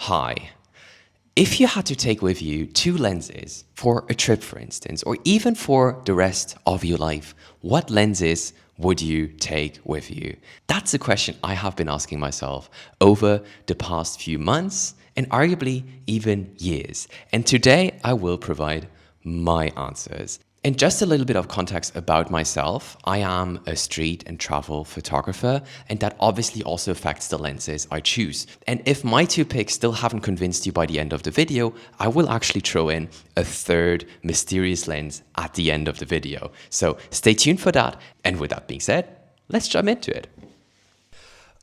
Hi. If you had to take with you two lenses for a trip, for instance, or even for the rest of your life, what lenses would you take with you? That's a question I have been asking myself over the past few months and arguably even years. And today I will provide my answers. And just a little bit of context about myself, I am a street and travel photographer, and that obviously also affects the lenses I choose. And if my two picks still haven't convinced you by the end of the video, I will actually throw in a third mysterious lens at the end of the video. So stay tuned for that. And with that being said, let's jump into it.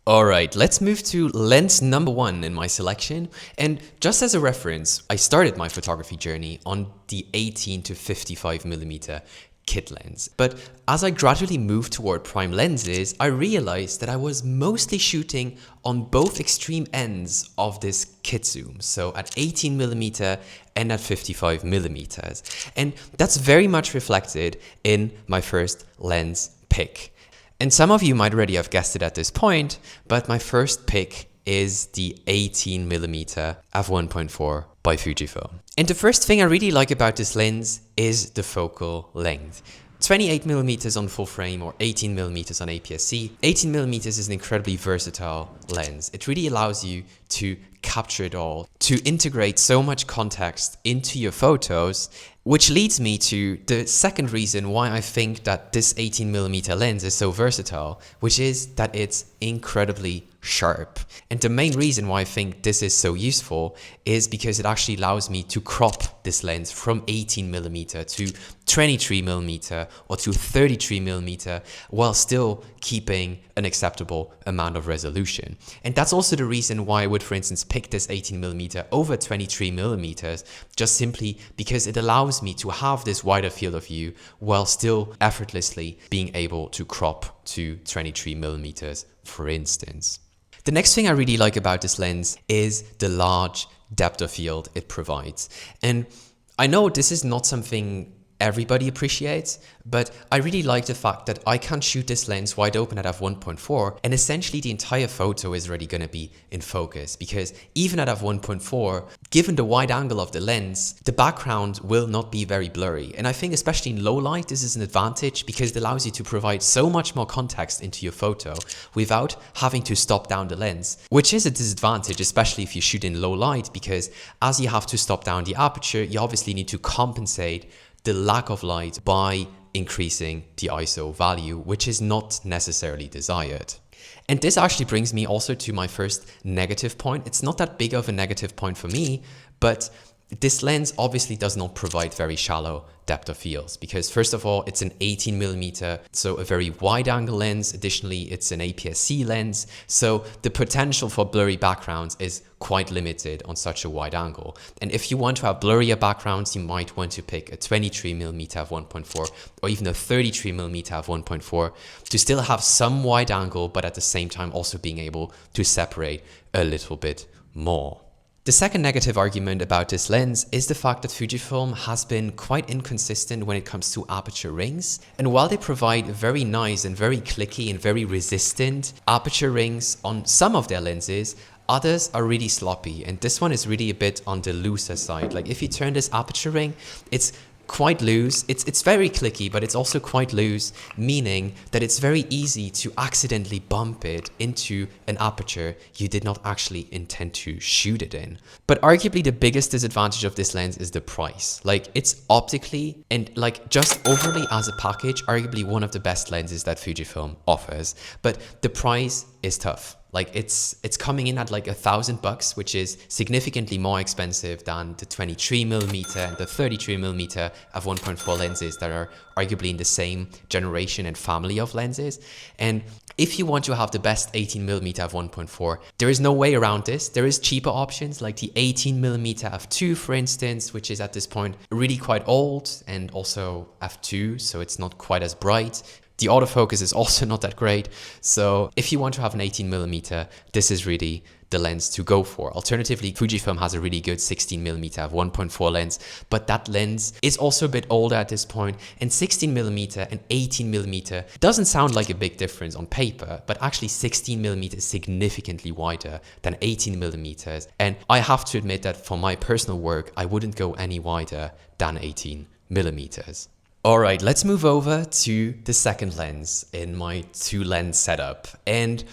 Alright, let's move to lens number one in my selection. And just as a reference, I started my photography journey on the 18 to 55mm kit lens. But as I gradually moved toward prime lenses, I realized that I was mostly shooting on both extreme ends of this kit zoom. So at 18mm and at 55mm. And that's very much reflected in my first lens pick. And some of you might already have guessed it at this point, but my first pick is the 18mm f1.4 by Fujifilm. And the first thing I really like about this lens is the focal length. 28mm on full frame or 18mm on APS-C. 18mm is an incredibly versatile lens. It really allows you to capture it all, to integrate so much context into your photos, which leads me to the second reason why I think that this 18mm lens is so versatile, which is that it's incredibly sharp. And the main reason why I think this is so useful is because it actually allows me to crop this lens from 18mm to 23mm or to 33mm while still keeping an acceptable amount of resolution. And that's also the reason why I would, for instance, pick this 18mm over 23mm, just simply because it allows me to have this wider field of view while still effortlessly being able to crop to 23mm, for instance. The next thing I really like about this lens is the large depth of field it provides. And I know this is not something everybody appreciates, but I really like the fact that I can shoot this lens wide open at f1.4 and essentially the entire photo is already going to be in focus, because even at f1.4, given the wide angle of the lens, the background will not be very blurry. And I think especially in low light, this is an advantage because it allows you to provide so much more context into your photo without having to stop down the lens, which is a disadvantage, especially if you shoot in low light, because as you have to stop down the aperture, you obviously need to compensate the lack of light by increasing the ISO value, which is not necessarily desired. And this actually brings me also to my first negative point. It's not that big of a negative point for me, but this lens obviously does not provide very shallow depth of fields because first of all, it's an 18mm, so a very wide angle lens. Additionally, it's an APS-C lens. So the potential for blurry backgrounds is quite limited on such a wide angle. And if you want to have blurrier backgrounds, you might want to pick a 23mm f1.4 or even a 33mm f1.4 to still have some wide angle, but at the same time also being able to separate a little bit more. The second negative argument about this lens is the fact that Fujifilm has been quite inconsistent when it comes to aperture rings. And while they provide very nice and very clicky and very resistant aperture rings on some of their lenses, others are really sloppy. And this one is really a bit on the looser side. Like if you turn this aperture ring, it's quite loose. It's very clicky, but it's also quite loose, meaning that it's very easy to accidentally bump it into an aperture you did not actually intend to shoot it in. But arguably the biggest disadvantage of this lens is the price. Like it's optically and like just overly as a package, arguably one of the best lenses that Fujifilm offers, but the price is tough. Like it's coming in at like $1,000, which is significantly more expensive than the 23mm and the 33mm f1.4 lenses that are arguably in the same generation and family of lenses. And if you want to have the best 18mm f1.4, there is no way around this. There is cheaper options like the 18mm f2, for instance, which is at this point really quite old and also f2, so it's not quite as bright. The autofocus is also not that great. So if you want to have an 18mm, this is really the lens to go for. Alternatively, Fujifilm has a really good 16mm f1.4 lens, but that lens is also a bit older at this point, and 16mm and 18mm doesn't sound like a big difference on paper, but actually 16mm is significantly wider than 18mm. And I have to admit that for my personal work, I wouldn't go any wider than 18mm. All right, let's move over to the second lens in my two lens setup. And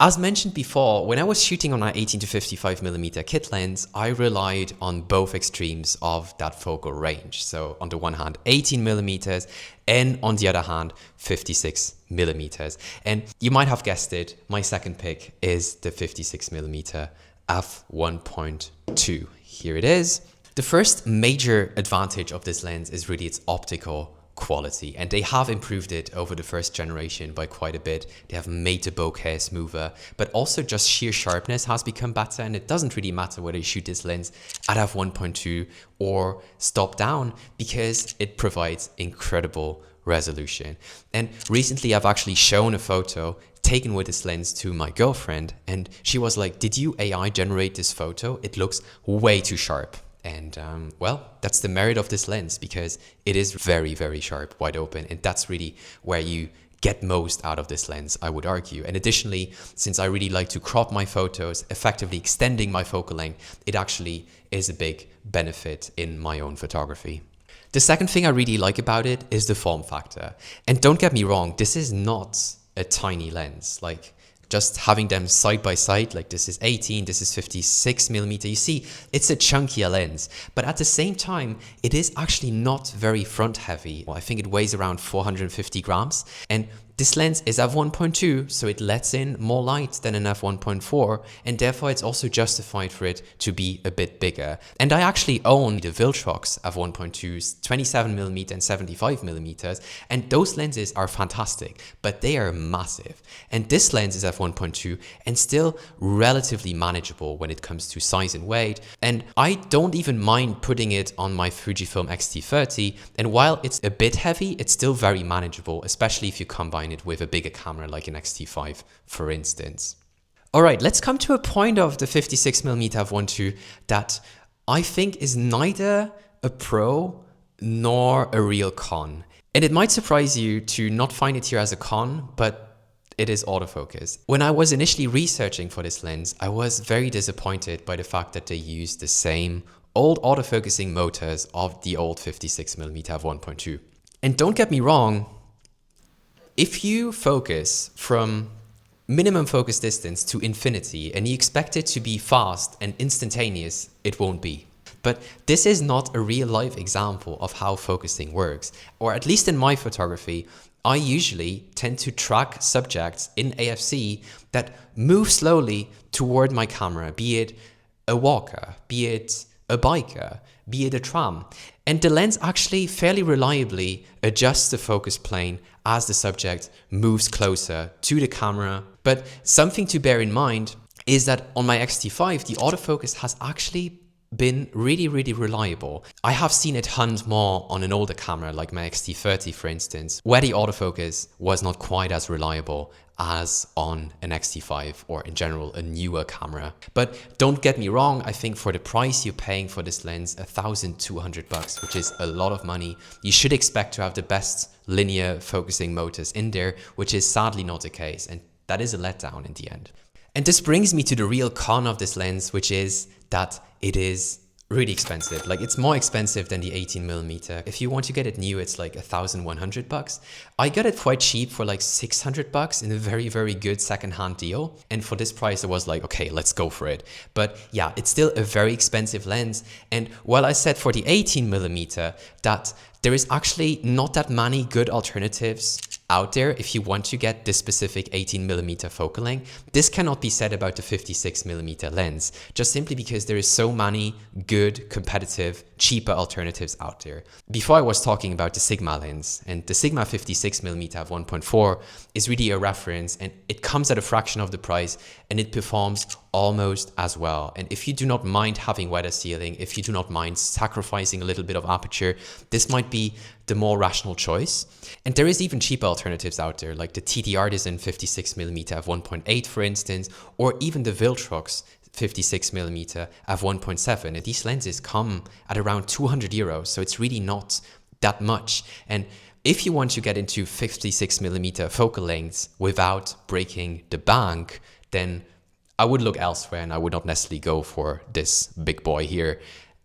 as mentioned before, when I was shooting on my 18 to 55mm kit lens, I relied on both extremes of that focal range. So on the one hand, 18mm, and on the other hand, 56mm. And you might have guessed it, my second pick is the 56mm f1.2. Here it is. The first major advantage of this lens is really its optical quality, and they have improved it over the first generation by quite a bit. They have made the bokeh smoother, but also just sheer sharpness has become better, and it doesn't really matter whether you shoot this lens at f1.2 or stop down, because it provides incredible resolution. And recently I've actually shown a photo taken with this lens to my girlfriend, and she was like, "Did you AI generate this photo? It looks way too sharp." And well, that's the merit of this lens, because it is very, very sharp, wide open. And that's really where you get most out of this lens, I would argue. And additionally, since I really like to crop my photos, effectively extending my focal length, it actually is a big benefit in my own photography. The second thing I really like about it is the form factor. And don't get me wrong, this is not a tiny lens. Like, just having them side by side, like this is 18, this is 56mm, you see, it's a chunkier lens. But at the same time, it is actually not very front heavy. Well, I think it weighs around 450 grams. And this lens is f1.2, so it lets in more light than an f1.4, and therefore it's also justified for it to be a bit bigger. And I actually own the Viltrox f1.2s, 27mm and 75mm, and those lenses are fantastic, but they are massive. And this lens is f1.2 and still relatively manageable when it comes to size and weight. And I don't even mind putting it on my Fujifilm X-T30, and while it's a bit heavy, it's still very manageable, especially if you combine it with a bigger camera like an X-T5, for instance. All right, let's come to a point of the 56mm f1.2 that I think is neither a pro nor a real con. And it might surprise you to not find it here as a con, but it is autofocus. When I was initially researching for this lens, I was very disappointed by the fact that they used the same old autofocusing motors of the old 56mm f1.2. And don't get me wrong, if you focus from minimum focus distance to infinity and you expect it to be fast and instantaneous, it won't be. But this is not a real life example of how focusing works. Or at least in my photography, I usually tend to track subjects in AFC that move slowly toward my camera, be it a walker, be it a biker, be it a tram. And the lens actually fairly reliably adjusts the focus plane as the subject moves closer to the camera. But something to bear in mind is that on my X-T5, the autofocus has actually been really, really reliable. I have seen it hunt more on an older camera like my X-T30, for instance, where the autofocus was not quite as reliable as on an X-T5 or in general a newer camera. But don't get me wrong, I think for the price you're paying for this lens, $1,200, which is a lot of money, you should expect to have the best linear focusing motors in there, which is sadly not the case, and that is a letdown in the end. And this brings me to the real con of this lens, which is that it is really expensive. Like, it's more expensive than the 18mm. If you want to get it new, it's like $1,100. I got it quite cheap for like $600 in a very, very good secondhand deal. And for this price, I was like, okay, let's go for it. But yeah, it's still a very expensive lens. And while I said for the 18mm that there is actually not that many good alternatives out there if you want to get this specific 18mm focal length, this cannot be said about the 56mm lens, just simply because there is so many good, competitive, cheaper alternatives out there. Before I was talking about the Sigma lens, and the Sigma 56mm f1.4 is really a reference, and it comes at a fraction of the price, and it performs almost as well. And if you do not mind having weather sealing, if you do not mind sacrificing a little bit of aperture, this might be the more rational choice. And there is even cheaper alternatives out there, like the TD Artisan 56mm f1.8, for instance, or even the Viltrox 56mm f1.7. And these lenses come at around 200 euros, so it's really not that much. And if you want to get into 56mm focal lengths without breaking the bank, then I would look elsewhere, and I would not necessarily go for this big boy here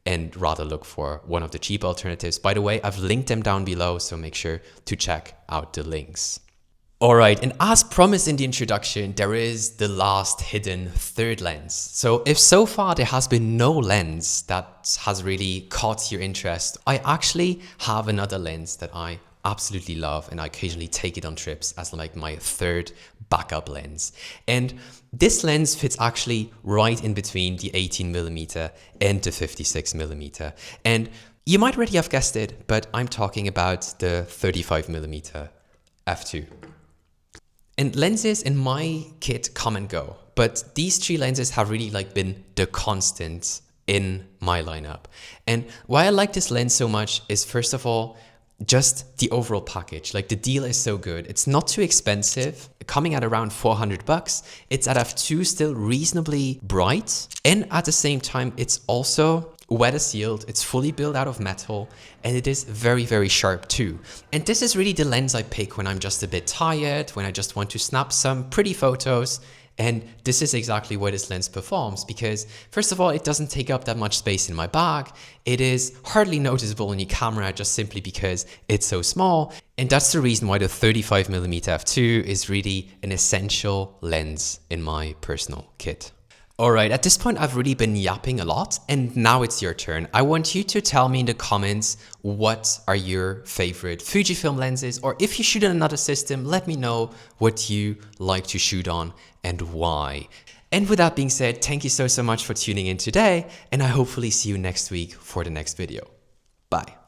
and rather look for one of the cheap alternatives. By the way, I've linked them down below, so make sure to check out the links. All right, and as promised in the introduction, there is the last hidden third lens. So if so far there has been no lens that has really caught your interest, I actually have another lens that I absolutely love, and I occasionally take it on trips as like my third backup lens. And this lens fits actually right in between the 18mm and the 56mm. And you might already have guessed it, but I'm talking about the 35mm f2. And lenses in my kit come and go, but these three lenses have really like been the constant in my lineup. And why I like this lens so much is, first of all, just the overall package. Like, the deal is so good. It's not too expensive, coming at around 400 bucks. It's at f2, still reasonably bright. And at the same time, it's also weather sealed, it's fully built out of metal, and it is very, very sharp too. And this is really the lens I pick when I'm just a bit tired, when I just want to snap some pretty photos. And this is exactly where this lens performs, because first of all, it doesn't take up that much space in my bag. It is hardly noticeable in your camera just simply because it's so small. And that's the reason why the 35mm f2 is really an essential lens in my personal kit. Alright, at this point I've really been yapping a lot, and now it's your turn. I want you to tell me in the comments what are your favorite Fujifilm lenses, or if you shoot on another system, let me know what you like to shoot on and why. And with that being said, thank you so much for tuning in today, and I hopefully see you next week for the next video. Bye.